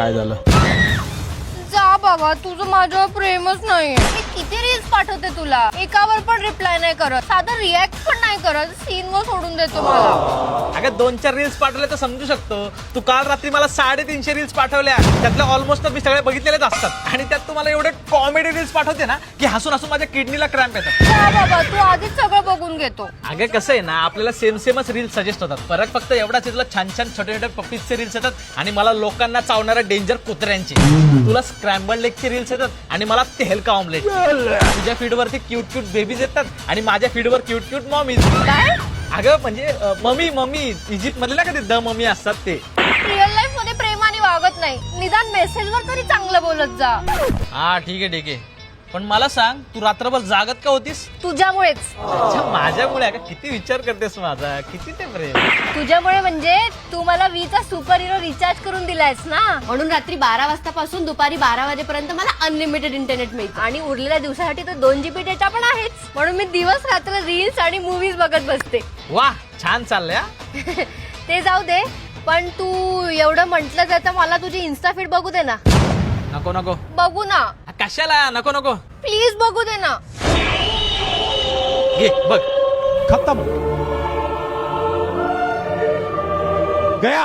काय झालं? जा बाबा, तुझं माझ्यावर प्रेमच नाहीये. मी किती रील्स पाठवते तुला, एकावर पण रिप्लाय नाही करत, साधा रिॲक्ट पण नाही करत, सीन वर सोडून देतो मला. अगं 2-4 रील्स पाठवले तर समजू शकतो. तू काल रात्री मला 350 रील्स पाठवल्या, त्यातल्या ऑलमोस्ट मी सगळे बघितलेलेच असतात आणि त्यात तुम्हाला एवढे कॉमेडी रील्स पाठवते ना की हसून हसून माझ्या किडनीला क्रॅम्प येतात. जा बाबा, तू आधीच सगळं बघून घेतो. अगं कसं आहे ना, आपल्याला सेमच रील्स सजेस्ट होतात. फरक फक्त एवढाच आहे, तुला छान छान छोटे छोटे पप्पीजचे रील्स येतात आणि मला लोकांना चावणाऱ्या डेंजर कुत्र्यांची. तुला स्क्रॅम्बल लेगचे रील्स येतात आणि मला तेलका ऑमलेट. तुझ्या फीडवरती क्यूट क्यूट बेबीज येतात आणि माझ्या फीडवर क्यूट क्यूट मॉमीज. काय अगं म्हणजे मम्मी इजिप्त मधल्या कधी द मम्मी असतात ते. रिअल लाईफ मध्ये प्रेमाने वागत नाही, निदान मेसेजवर तरी चांगलं बोलत जा. हा ठीक आहे पण मला सांग, तू रात्रभर जागत का होतीस? तुझ्यामुळेच. अच्छा, माझ्यामुळे? अगं किती विचार करतेस माझा, किती ते प्रेम. तुझ्यामुळे म्हणजे तू मला वीचा सुपर हिरो रिचार्ज करून दिलायस ना, म्हणून रात्री 12 वाजतापासून दुपारी 12 वाजेपर्यंत मला अनलिमिटेड इंटरनेट मिळतं. आणि उरलेल्या दिवसासाठी तो 2 GB डेटा पण आहेच. म्हणून मी दिवस रात्र रील्स आणि मूवीज बघत बसते. वा, छान चाललंय हा. ते जाऊ दे, पण तू एवढं म्हंटलं जातं, मला तुझी इन्स्टा फीड बघू दे ना. नको बघू ना कशाला? नको प्लीज, बघू दे ना. घे बघ. खत्म. गया.